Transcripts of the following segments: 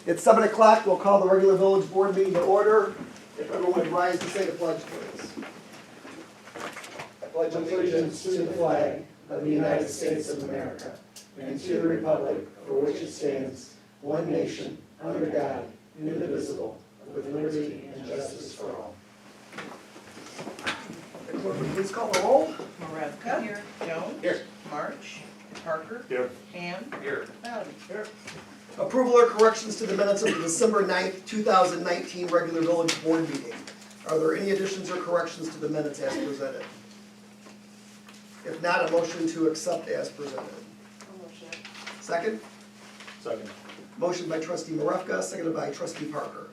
It's 7 o'clock, we'll call the regular village board meeting to order. If everyone would rise to say the pledge, please. I pledge Allegiance to the flag of the United States of America and to the republic for which it stands, one nation, under God, indivisible, with liberty and justice for all. Clerk, please call the roll. Marevka. Here. Jones. Here. March. Parker. Here. Ham. Here. Bowden. Here. Approval or corrections to the minutes of the December 9th, 2019 regular village board meeting. Are there any additions or corrections to the minutes as presented? If not, a motion to accept as presented. Second? Second. Motion by trustee Marevka, seconded by trustee Parker.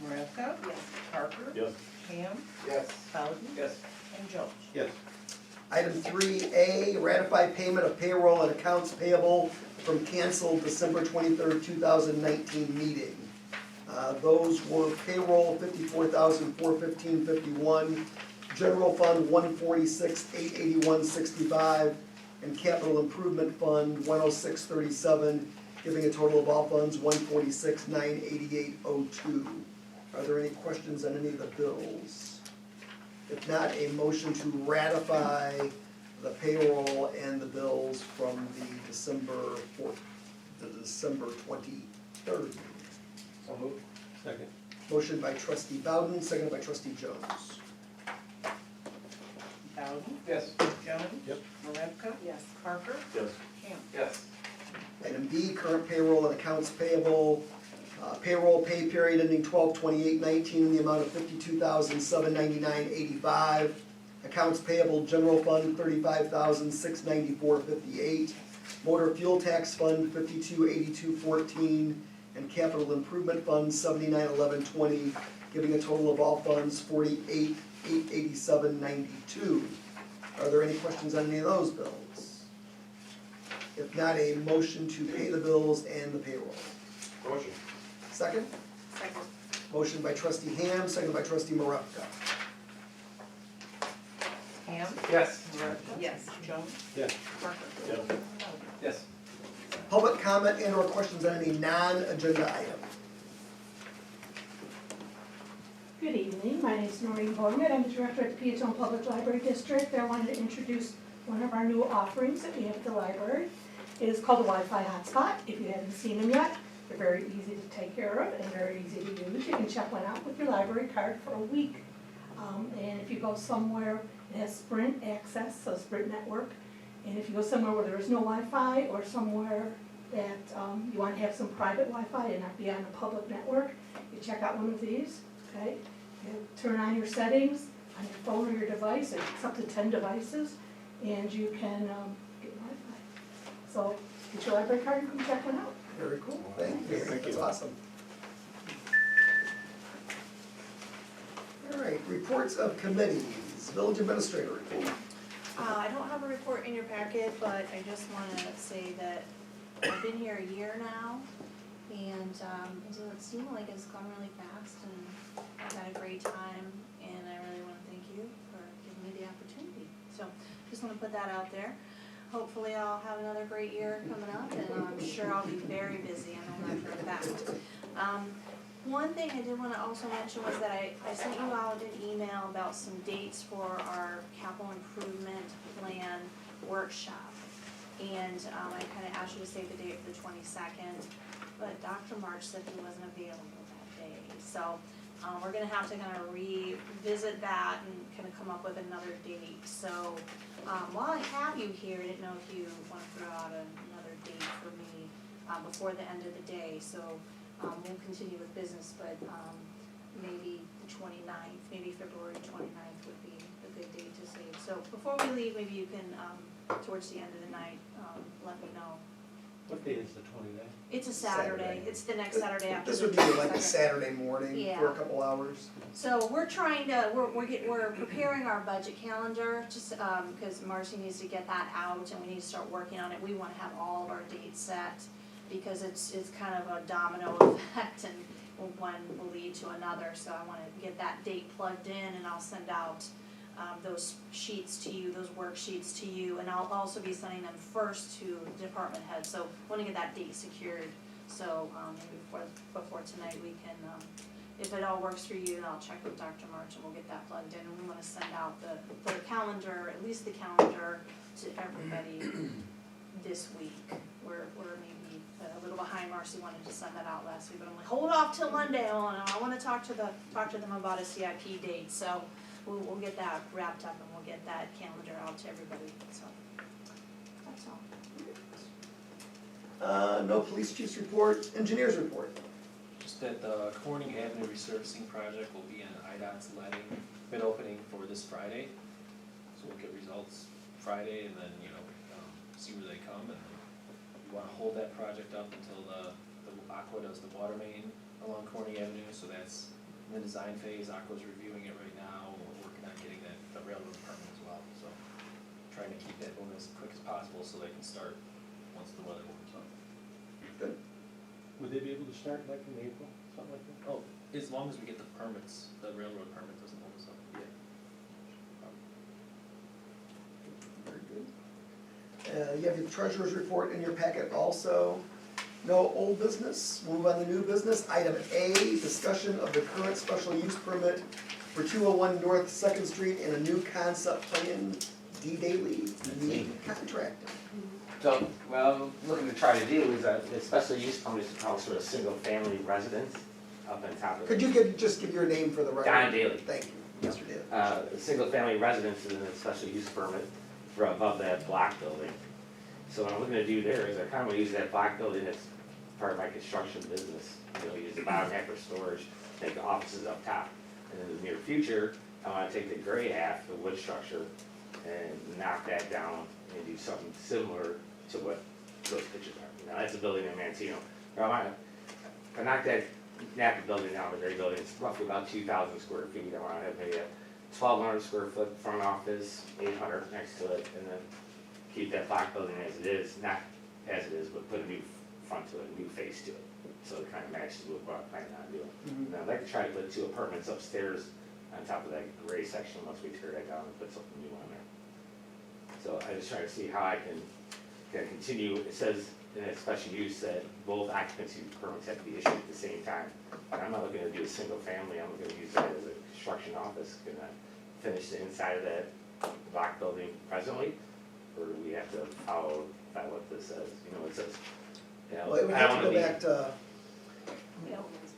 Marevka. Yes. Parker. Yes. Ham. Yes. Bowden. Yes. And Jones. Yes. Item 3A, ratify payment of payroll and accounts payable from canceled December 23rd, 2019 meeting. Those were payroll $54,415.51, general fund $146,881.65, and capital improvement fund $106.37, giving a total of all funds $146,988.02. Are there any questions on any of the bills? If not, a motion to ratify the payroll and the bills from the December 23rd. So moved. Second. Motion by trustee Bowden, seconded by trustee Jones. Bowden. Yes. Jones. Yep. Marevka. Yes. Parker. Yes. Ham. Yes. Item B, current payroll and accounts payable. Payroll pay period ending 12/28/19 in the amount of $52,799.85. Accounts payable general fund $35,694.58. Motor fuel tax fund $52,8214. And capital improvement fund $79,1120, giving a total of all funds $48,887.92. Are there any questions on any of those bills? If not, a motion to pay the bills and the payroll. Motion. Second? Second. Motion by trustee Ham, second by trustee Marevka. Ham. Yes. Marevka. Yes. Jones. Yes. Parker. Yes. Bowden. Yes. Public comment and or questions on any non-agenda item. Good evening, my name is Noreen Borgman, I'm the director at the Peatone Public Library District. I wanted to introduce one of our new offerings that we have at the library. It is called the Wi-Fi Hotspot. If you haven't seen them yet, they're very easy to take care of and very easy to use. You can check one out with your library card for a week. And if you go somewhere, it has Sprint access, so Sprint network. And if you go somewhere where there is no Wi-Fi or somewhere that you want to have some private Wi-Fi and not be on a public network, you check out one of these, okay? You turn on your settings on your phone or your device, it's up to 10 devices, and you can get Wi-Fi. So get your library card and come check one out. Very cool, thank you. Thank you. That's awesome. All right, reports of committees, village administrator report. I don't have a report in your packet, but I just want to say that I've been here a year now, and it doesn't seem like it's gone really fast, and I've had a great time, and I really want to thank you for giving me the opportunity. So, just want to put that out there. Hopefully I'll have another great year coming up, and I'm sure I'll be very busy, I know that for a fact. One thing I did want to also mention was that I sent you out an email about some dates for our capital improvement plan workshop. And I kind of asked you to save the date for the 22nd, but Dr. March said he wasn't available that day. So we're going to have to kind of revisit that and kind of come up with another date. So while I have you here, I didn't know if you want to throw out another date for me before the end of the day. So we'll continue with business, but maybe the 29th, maybe February 29th would be a good date to save. So before we leave, maybe you can, towards the end of the night, let me know. What date is the 29th? It's a Saturday. It's the next Saturday after. This the would be like a 22nd. Saturday morning for a Yeah. couple hours. So we're trying to, we're preparing our budget calendar, just, because Marcy needs to get that out and we need to start working on it. We wanna have all of our dates set, because it's kind of a domino effect, and one will lead to another, so I wanna get that date plugged in, and I'll send out those sheets to you, those worksheets to you, and I'll also be sending them first to department heads, so want to get that date secured. So, maybe before tonight, we can, if it all works for you, then I'll check with Dr. March and we'll get that plugged in, and we wanna send out the calendar, at least the calendar to everybody this week. We're maybe a little behind. Marcy wanted to send that out last week, but I'm like, hold off till Monday, I wanna talk to them about a CIP date, so we'll get that wrapped up and we'll get that calendar out to everybody, so, that's all. No police chief's report, engineer's report. Just that the Corning Avenue resurfacing project will be in IDOT's letting bid opening for this Friday. So we'll get results Friday and then, see where they come, and we wanna hold that project up until the Aqua does the water main along Corning Avenue, so that's in the design phase. Aqua's reviewing it right now, and we're working on getting the railroad permit as well, so trying to keep that moving as quick as possible so they can start once the weather warms up. Good. Would they be able to start like in April, something like that? Oh, as long as we get the permits, the railroad permit doesn't hold us up, yeah. Very good. You have your treasurer's report in your packet also. No old business, move on to new business. Item A, discussion of the current special use permit for 201 North Second Street and a new concept plan, D. Daly, lead contractor. So, what I'm looking to try to do is a special use permit to call for a single family residence up on top of Could it. you just give your name for the record? Don Daly. Thank you, Mr. Daly. A single family residence is a special use permit for above that block building. So what I'm looking to do there is I kind of want to use that block building as part of my construction business. Use the bottom half for storage, make the offices up top. And in the near future, I want to take the gray half, the wood structure, and knock that down and do something similar to what those pictures are. That's a building in Mantino. If I knock that NAPA building down, the gray building, it's roughly about 2,000 square feet. I want to have maybe a 1,200 square foot front office, 800 next to it, and then keep that block building as it is, not as it is, but put a new front to it, a new face to it. So it kind of matches with what I'm planning on doing. And I'd like to try to put 2 apartments upstairs on top of that gray section once we tear that down and put something new on there. So I just try to see how I can continue. It says in that special use that both occupancy permits have to be issued at the same time. But I'm not looking to do a single family, I'm looking to use that as a construction office. Can I finish the inside of that block building presently? Or do we have to follow by what this says? It says, Well, it would I have don't to go wanna be. back to,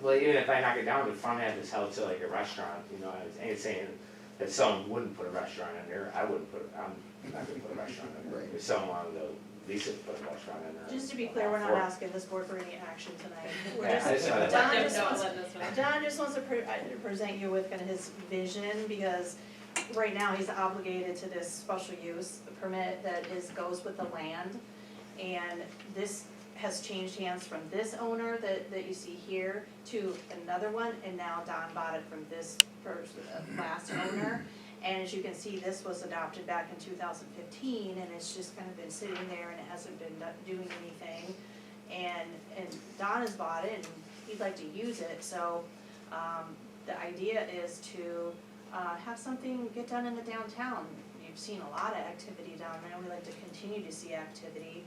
Well, even if I knock it down, the front half is held to like a restaurant, I ain't saying that someone wouldn't put a restaurant in there, I'm not gonna put a restaurant in there. Right. If someone wanted to lease it, put a restaurant in there. Just to be clear, we're not asking this board for any action tonight. We're Yeah, I just, just wanna- Don just wants to present you with kind of his vision, because right now he's obligated to this special use permit that goes with the land. And this has changed hands from this owner that you see here to another one, and now Don bought it from this first, last owner. And as you can see, this was adopted back in 2015, and it's just kind of been sitting there and it hasn't been doing anything. And Don has bought it and he'd like to use it, so, the idea is to, have something get done in the downtown. You've seen a lot of activity down there, and we like to continue to see activity.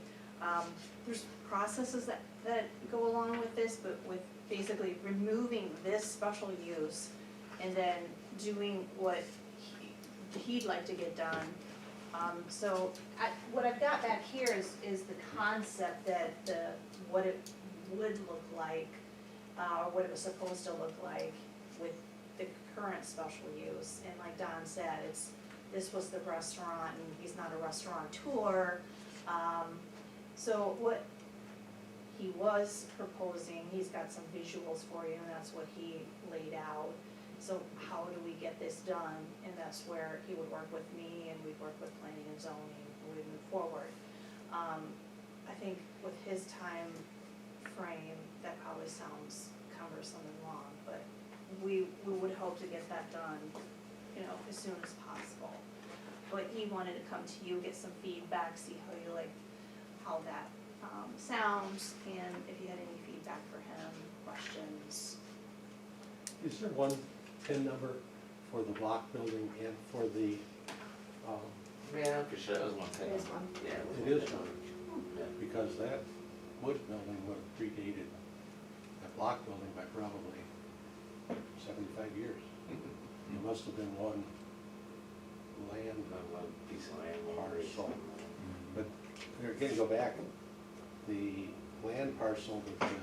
There's processes that go along with this, but with basically removing this special use and then doing what he'd like to get done. So what I've got back here is the concept that what it would look like, or what it was supposed to look like with the current special use. And like Don said, this was the restaurant, and he's not a restaurateur. So what he was proposing, he's got some visuals for you, and that's what he laid out. So how do we get this done? And that's where he would work with me, and we'd work with planning and zoning, and we'd move forward. I think with his time frame, that probably sounds cumbersome and long, but we would hope to get that done, as soon as possible. But he wanted to come to you, get some feedback, see how you like, how that sounds, and if you had any feedback for him, questions. Is there one PIN number for the block building and for the, Yeah, for sure, that was one thing. It is one. Yeah. it is one, because that wood building would have predated that block building by probably 75 years. There must have been one land One piece of land, one parcel. parcel. But there again, go back, the land parcel that the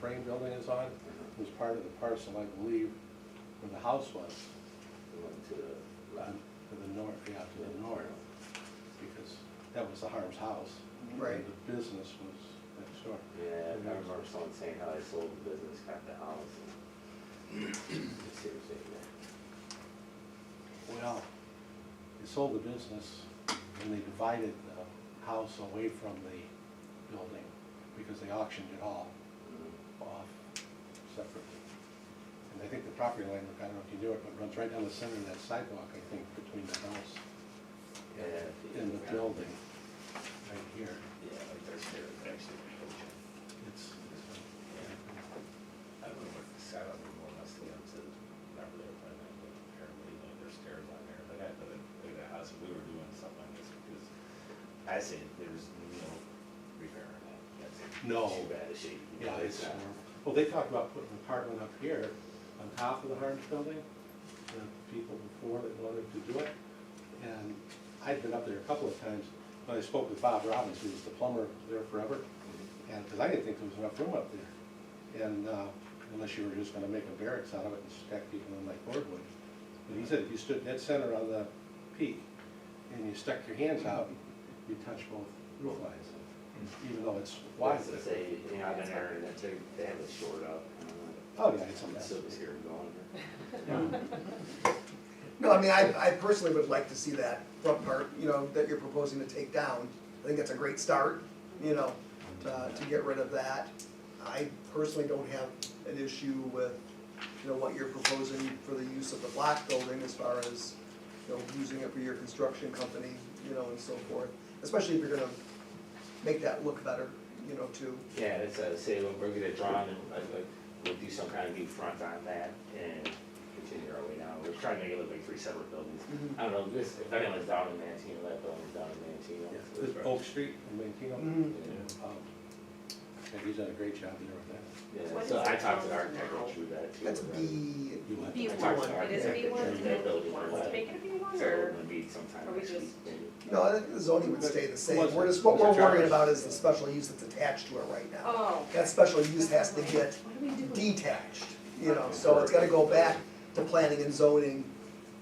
frame building is on was part of the parcel, I believe, where the house was, We went to the left. to the north, yeah, to the north, because that was the Harms house. Right. And the business was next door. Yeah, I remember someone saying how they sold the business, got the house. And seriously, yeah. Well, they sold the business and they divided the house away from the building because they auctioned it all off separately. And I think the property line, I don't know if you knew it, but runs right down the center of that sidewalk, I think, between the house Yeah. and the building, right here. Yeah, like there's stairs actually. It's, I don't know what, I don't know what else to get to, remember they were putting in, but apparently like there's stairs on there, but that, like the house, if we were doing something like this, because I say there's no repair on that, that's it. No. Too bad a shape. yeah, it's, well, they talked about putting an apartment up here on top of the Harms building, the people before that wanted to do it. And I'd been up there a couple of times, when I spoke with Bob Robbins, who was the plumber there forever, and, because I didn't think there was enough room up there. And, unless you were just gonna make a barracks out of it and stack people in like cordwood. But he said if you stood dead center on the peak and you stuck your hands out, you touch both roof lines, even though it's wide. Why, to say, you know, I've been there and they have it shored up. Oh, yeah, it's a I'm mess. so scared of going No, I mean, I personally would like to see that front part, you know, that you're proposing to take down. I think that's a great start, you know, to get rid of that. I personally don't have an issue with, you know, what you're proposing for the use of the block building as far as, you know, using it for your construction company, you know, and so forth. Especially if you're gonna make that look better, you know, too. Yeah, it's say we're gonna draw and like, we'll do some kind of new front on that and continue our way down. We're trying to make it look like three separate buildings. Mhm. I don't know, this, if anyone's down in Mantino, that building's down in Mantino. This Oak Street in Mantino. Mhm. Yeah, he's done a great job there with that. Yeah, What so is I it talked to the called architect, now? went through that too. That's with B, You went- I B1, talked to the it is architect, B1, and and that then building he wants went to make it a B1, So or? we're gonna meet sometime Or we next just- week, maybe. no, I think the zoning would stay the same. Was it- We're just, what was it we're worried Jarvis? about is the special use that's attached to it right now. Oh. That special use has to get What do we do? detached, you know, so it's gotta go back to planning and zoning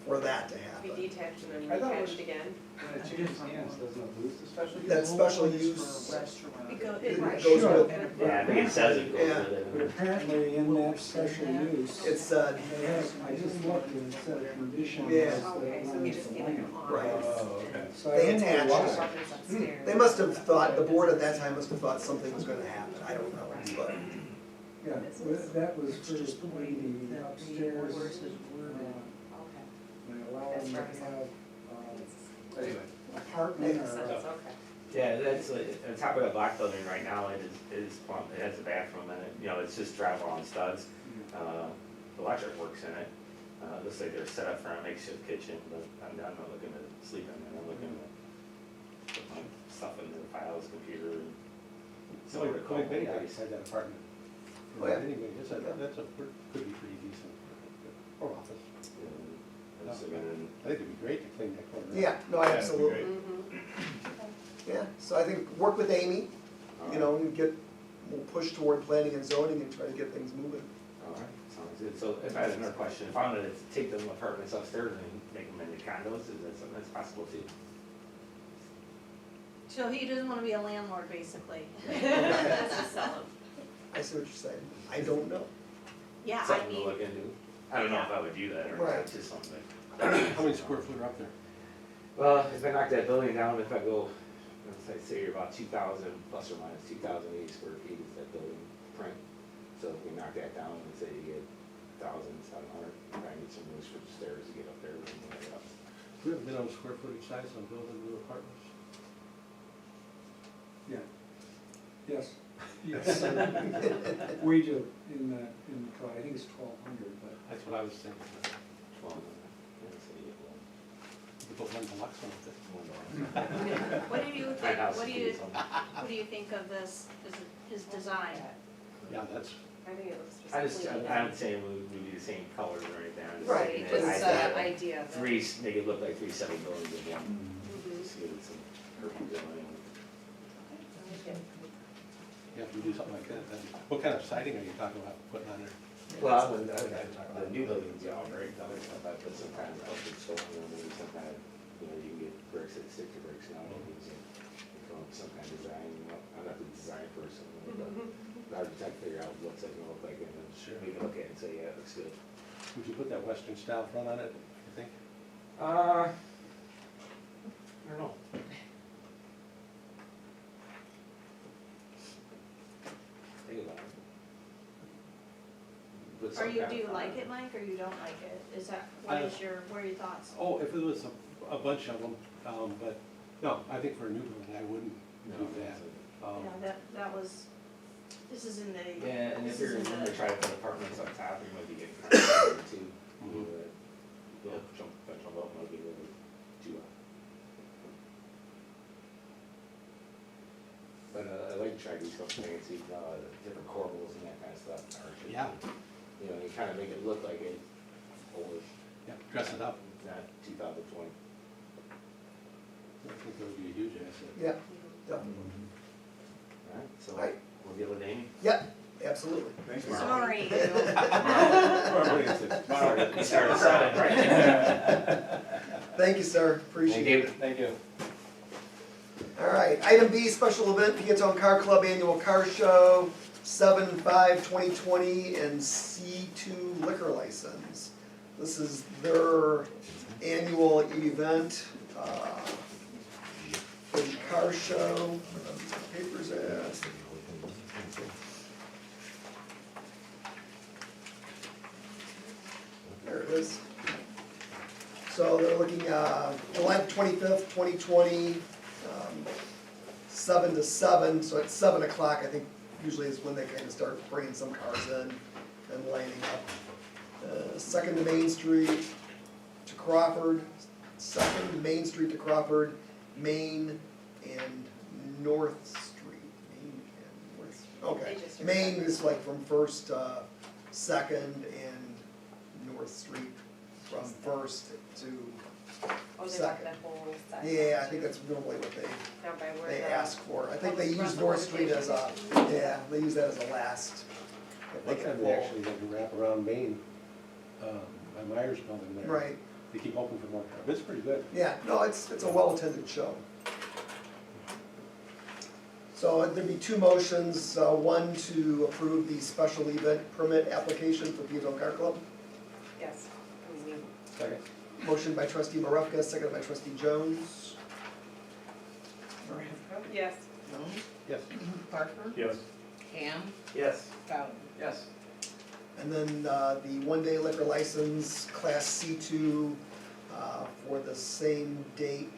for that to Be happen. detached and I then thought it attached was- again? When it changes hands, doesn't it lose the special use? That special Only use- for restaurant. It go- It right. goes Sure. with, Yeah, I think it says it goes Yeah. with it. But apparently in that special use, it's, they have, I just looked and it said a condition Yeah. was that Okay, it so we runs just the get like an land. on. Right. So I They don't know attach why. it. Apartments upstairs. they must have thought, the board at that time must have thought something was gonna happen, I don't know, but. Yeah, but that was for putting the upstairs, Where's his uh, Okay. and allowing them to That's have, Anyway. apartment Makes sense, or, okay. Yeah, that's, on top of that block building right now, it is plumb, it has a bathroom in it, you know, it's just drywall and studs. Electric works in it, looks like they're set up for a makeshift kitchen, but I'm not looking to sleep in there, I'm looking to put my stuff in the files, computer, and. So like, call like it. Benny had that apartment. Oh, yeah. Anyway, that's a, could be pretty decent, or office. And so then, I think it'd be great to clean that corner up. Yeah, no, Yeah, it'd be absolutely, Mhm. yeah, so I think, work with Amy, you know, and we'll push toward planning and zoning and try to get things moving. all right, sounds good. So if I had another question, if I wanted to take them apartments upstairs and make them into condos, is that something that's possible too? So he doesn't wanna be a landlord, basically. That's just sell them. I see what you're saying, I don't know. Yeah, I Something to mean, look into. I don't know if I would do that or Right. not, just something. How many square foot are up there? Well, if I knock that building down, if I go, let's say you're about 2,000 plus or minus 2,080 square feet is that building print. So if we knock that down and say you get 1,700, I need some room for stairs to get up there and all that up. Do we have a minimum square footage size on building new apartments? yeah. Yes, yes. We do, in the code, I think it's 1,200, but That's what I was thinking. 1,200. put one deluxe one with it. What do you My think, house what do would you, be something. what do you think of this, his design? Yeah, that's, I think it looks just. I just, clean. I'm saying we do the same colors right now. just Right, thinking Just that the I- idea of it. Three, make it look like 3 separate buildings in one. Mhm. Just give it some purple going. yeah, if you do something like that, then, what kind of siding are you talking about putting on there? Well, the new buildings, yeah, very color stuff, I put some kind of upward stone, or maybe some kind of, you know, you can get bricks that stick to bricks nowadays, and come up with some kind of design, you know, I'm not the design person, but the architect figure out what's it gonna look like, and then maybe look at it and say, yeah, it looks good. Would you put that western style front on it, you think? I don't know. Think about it. Put some Or you, kind do of you font like on it, Mike, or you don't like it? Is that, what I- is your, what are your thoughts? Oh, if it was a bunch of them, but, no, I think for a new building, I wouldn't No, do that. Yeah, that was, this is in the. Yeah, and if this you're is in gonna the- try to put apartments up top, you might be getting kind of too. Mhm. Jump up might be a little bit too high. But I like to try to do something fancy, different corbels and that kind of stuff, arches. Yeah. You know, you kind of make it look like it, old, Yeah, dress it up, not 2020. I think that would be a huge asset. Yeah, definitely. Alright, so Right. we'll get with Amy. Yep, absolutely. Thanks, Sorry. Sorry, we started selling, right? Thank you, sir, appreciate it. Thank you. All right, item B, special event, Peatone Car Club Annual Car Show, 7/5/2020, and C2 liquor license. This is their annual event, for the car show. Where are these papers at? There it is. So they're looking, July 25th, 2020, 7 to 7, so at 7 o'clock, I think usually is when they kind of start bringing some cars in and lining up. 2nd to Main Street to Crawford, 2nd to Main Street to Crawford, Main and North Street. Main and North, okay. They just- Main is like from 1st to 2nd and North Street from 1st to, Oh, they second. want that whole side. yeah, I think that's normally what Down by where they the- ask for. I think they use Russell North Street as a, Education. yeah, they use that as a last. If they One get time full. they actually had to wrap around Main, by Myers Building there. Right, They keep open for more cars, it's pretty good. yeah, no, it's a well-attended show. So there'd be two motions, one to approve the special event permit application for Peatone Car Club. Yes, I mean, Second. Motion by trustee Marevka, seconded by trustee Jones. Maravka? yes. Jones? Yes. Parker? Yes. Ham? Yes. Bowden? Yes. And then the one-day liquor license, Class C2, for the same date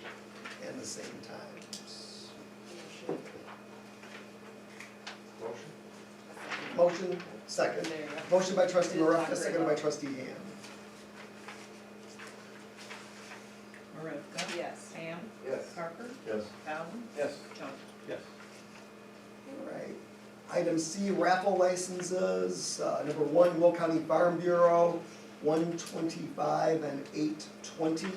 and the same times. Motion, second. There you go. Motion by trustee Did not Marevka, very seconded by well. trustee Ham. Maravka? Yes. Ham? Yes. Parker? Yes. Bowden? Yes. Jones? Yes. All right. Item C, raffle licenses. Number 1, Will County Farm Bureau, 125 and 820.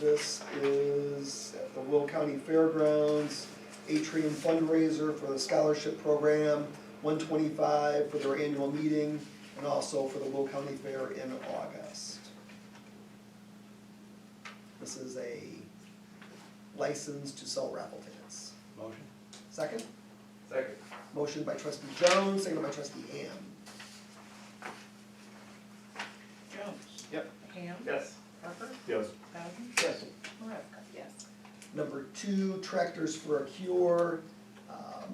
This is at the Will County Fairgrounds, Atrium fundraiser for the scholarship program, 125 for their annual meeting, and also for the Will County Fair in August. This is a license to sell raffle tickets. Motion. Second? Second. Motion by trustee Jones, seconded by trustee Ham. Jones? Yep. Ham? Yes. Parker? Yes. Bowden? Yes. Maravka? Yes. Number 2, Tractors for a Cure,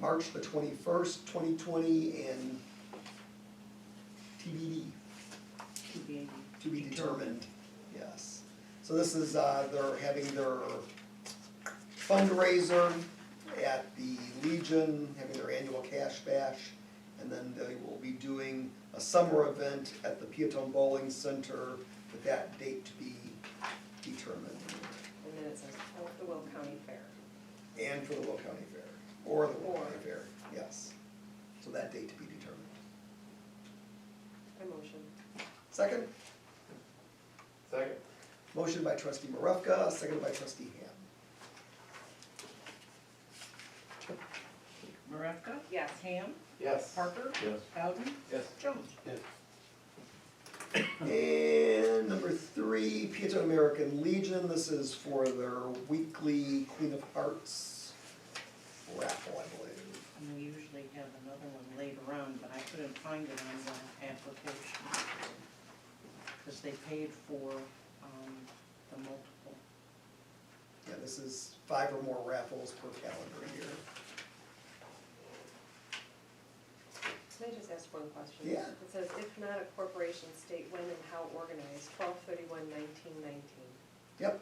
March the 21st, 2020, and TBD, TBAD. to be determined, yes. So this is, they're having their fundraiser at the Legion, having their annual cash bash, and then they will be doing a summer event at the Peatone Bowling Center with that date to be determined. And for the Will County Fair, or the Will County Fair, yes. So that date to be determined. I motion. Second? Second. Motion by trustee Marevka, seconded by trustee Ham. Marevka? Yes. Ham? Yes. Parker? Yes. Bowden? Yes. Jones? And number 3, Pieto American Legion, this is for their weekly Queen of Hearts raffle, I believe. And we usually have another one later on, but I couldn't find it on the application. Because they paid for, the multiple. Yeah, this is 5 or more raffles per calendar year. Can I just ask one question? Yeah. It says, if not a corporation, state when and how organized, 12/31/1919. Yep,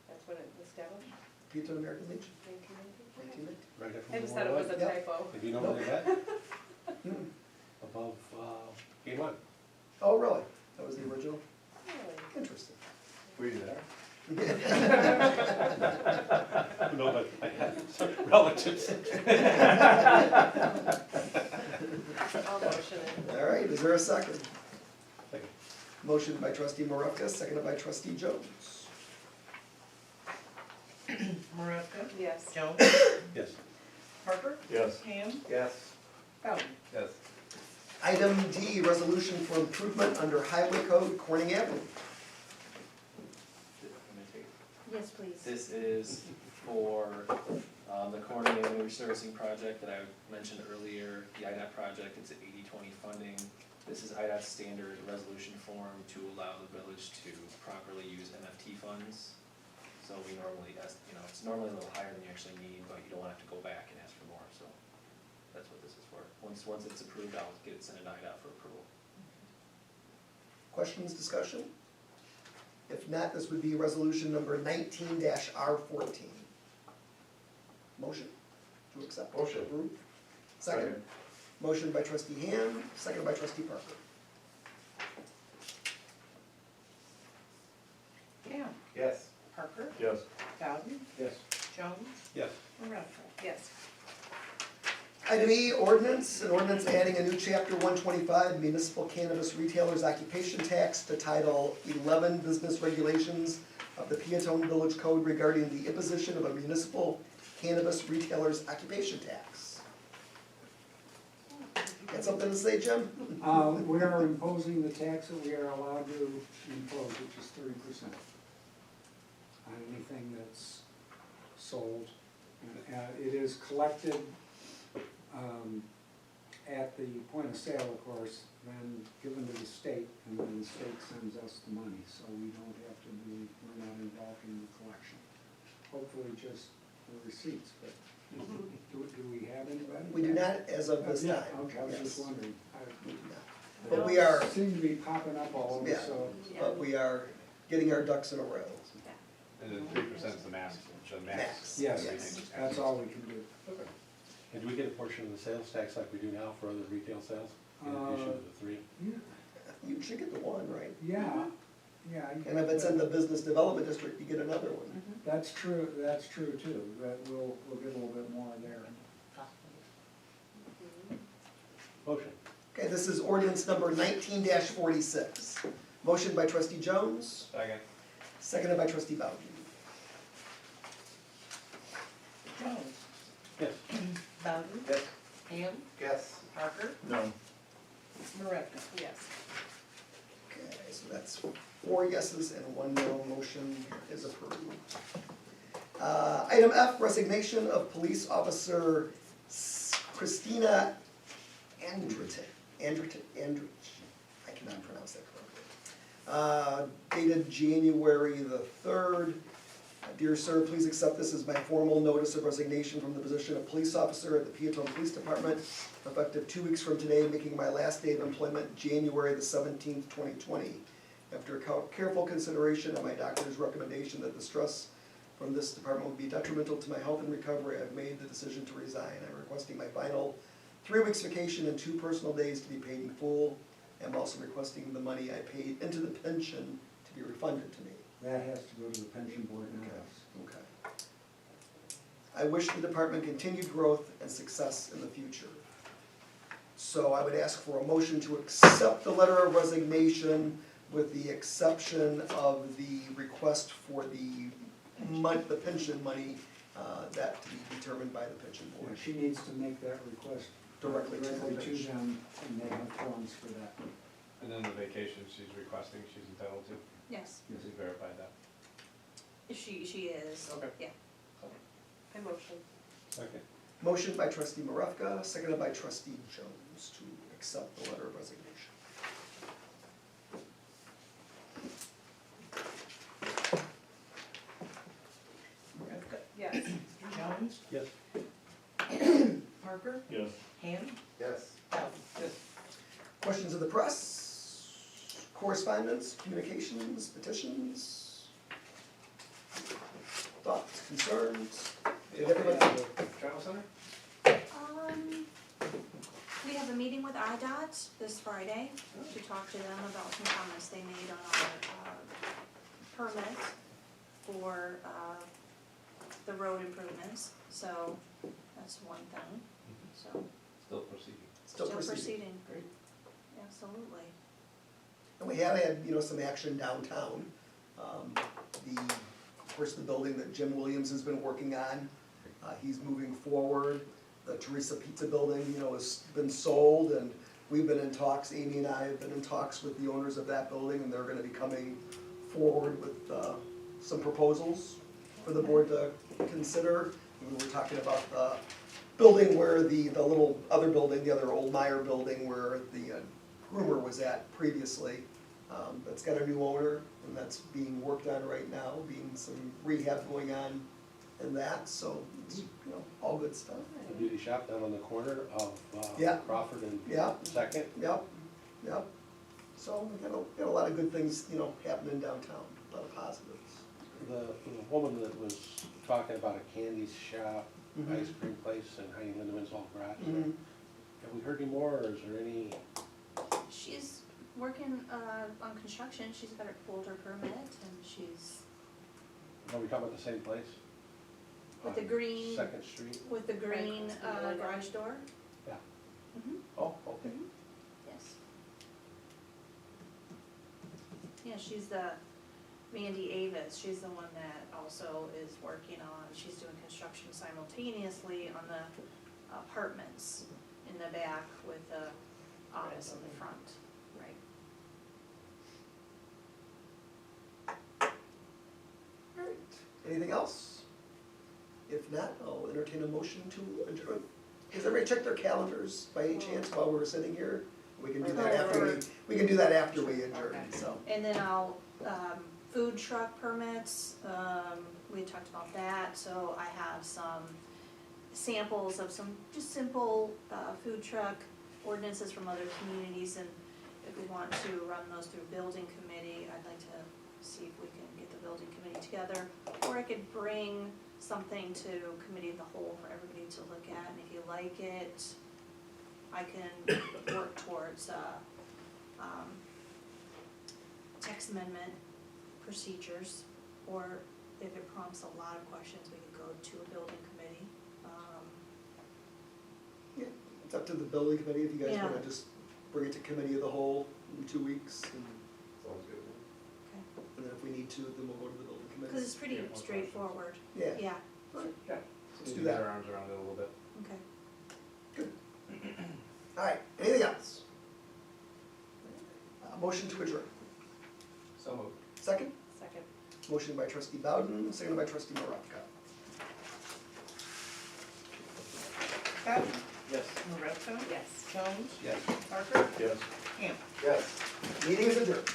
That's when it was established, Pieto American Legion, 1919? 1919. Right after I just World thought it War was a Yep. typo. If you know where they met, Hmm. above, Game One. Oh, really? That was the original? Really? Interesting. Were you there? No, but I had some relatives. I'll motion it. All right, is there a second? Second. Motion by trustee Marevka, seconded by trustee Jones. Marevka? Yes. Jones? Yes. Parker? Yes. Ham? Yes. Bowden? Yes. Item D, resolution for improvement under Highway Code, Corning Avenue. Yes, please. This is for the Corning Avenue resurfacing project that I mentioned earlier, the IDOT project, it's an 80-20 funding. This is IDOT's standard resolution form to allow the village to properly use MFT funds. So we normally, it's normally a little higher than you actually need, but you don't want to have to go back and ask for more, so that's what this is for. Once it's approved, I'll get it sent to IDOT for approval. Questions, discussion? If not, this would be resolution number 19-R14. Motion to accept. Motion. Approve. Second. Motion by trustee Ham, second by trustee Parker. Ham? Yes. Parker? Yes. Bowden? Yes. Jones? Yes. Marevka? Yes. Item E, ordinance, an ordinance adding a new chapter 125 municipal cannabis retailers occupation tax to title 11 business regulations of the Peatone Village Code regarding the imposition of a municipal cannabis retailer's occupation tax. Got something to say, Jim? We are imposing the tax that we are allowed to impose, which is 30% on anything that's sold. It is collected at the point of sale, of course, then given to the state, and then the state sends us the money, so we don't have to be, we're not involved in the collection. Hopefully just the receipts, but do we have anybody? We do not as of this Yeah, time. okay, I was Yes. just wondering. We do not. But we are, Seem to be popping up all over, Yeah. so. but we are getting our ducks in a row. And then 3% is the max, the Max. max. Yes, Yes. that's all we can do. And do we get a portion of the sales tax like we do now for other retail sales? In addition to the 3? You should get the one, right? Yeah, yeah. And if it's in the business development district, you get another one. That's true too, that we'll get a little bit more there. Motion. Okay, this is ordinance number 19-46. Motion by trustee Jones, Second. seconded by trustee Bowden. Jones? Yes. Bowden? Yes. Ham? Yes. Parker? No. Marevka? Yes. Okay, so that's 4 yeses and 1 no, motion is approved. Item F, resignation of police officer Christina Andrich, I cannot pronounce that correctly. Dated January the 3rd. Dear sir, please accept this as my formal notice of resignation from the position of police officer at the Peatone Police Department, effective 2 weeks from today, making my last day of employment January the 17th, 2020. After careful consideration of my doctor's recommendation that the stress from this department would be detrimental to my health and recovery, I've made the decision to resign. I'm requesting my final 3 weeks vacation and 2 personal days to be paid in full. I'm also requesting the money I paid into the pension to be refunded to me. That has to go to the pension board now. Okay. I wish the department continued growth and success in the future. So I would ask for a motion to accept the letter of resignation with the exception of the request for the pension money, that to be determined by the pension Yeah, board. she needs to make that request Directly to the directly to pension. them, and they have forms for that. And then the vacation she's requesting, she's entitled to, Yes, you verified that. she is, Okay. yeah. I motion. Second. Motion by trustee Marevka, seconded by trustee Jones to accept the letter of resignation. Marevka, Yes. Jones, Yes. Parker, Yes. Ham, Yes. Bowden. Yes. Questions of the press, correspondence, communications, petitions? Thoughts, concerns? Did everybody? Travel center? We have a meeting with IDOT this Friday to talk to them about some comments they made on our, permit for, the road improvements, so that's one thing, so. Still proceeding. Still proceeding. Great. Absolutely. And we have had, some action downtown. Of course, the building that Jim Williams has been working on, he's moving forward. The Teresa Pizza building, has been sold, and we've been in talks, Amy and I have been in talks with the owners of that building, and they're gonna be coming forward with, some proposals for the board to consider. We were talking about the building where the little other building, the other old Meyer building where the groomer was at previously. That's got a new owner, and that's being worked on right now, being some rehab going on in that, so it's, all good stuff. A beauty shop down on the corner of Yeah. Crawford and Yeah. Second. Yep. So we got a lot of good things, happening downtown, a lot of positives. The woman that was talking about a candy shop, Mhm. ice cream place in Heidi Lindemann's old garage. Mhm. Have we heard any more, or is there any, She's working, on construction, she's got her pulled her permit, and she's are we talking about the same place? with the On green, Second Street? with the green, Right across from the garage door. Yeah. Mm-hmm. Oh, okay. Yes. Yeah, she's the Mandy Avis, she's the one that also is working on, she's doing construction simultaneously on the apartments in the back with the office in the front, right? Alright, anything else? If not, I'll entertain a motion to adjourn. Has everybody checked their calendars by any chance while we're sitting here? We can do that after we can do that after we adjourn, so. And then food truck permits, we talked about that, so I have some samples of some just simple, food truck ordinances from other communities, and if we want to run those through building committee, I'd like to see if we can get the building committee together, or I could bring something to committee of the whole for everybody to look at, and if you like it, I can work towards, text amendment procedures, or if it prompts a lot of questions, we could go to a building committee. It's up to the building committee if you guys Yeah. wanna just bring it to committee of the whole in 2 weeks, and Sounds good. then if we need to, then we'll go to the building committee. Cause it's pretty straightforward, Yeah, yeah, alright, Yeah. let's do Get that. our arms around it a little bit. okay. Alright, anything else? Motion to adjourn. So moved. Second? Second. Motion by trustee Bowden, seconded by trustee Maravka. Bowden, Yes. Marevka, Yes. Jones, Yes. Parker, Yes. Ham. Yes. Meeting is adjourned.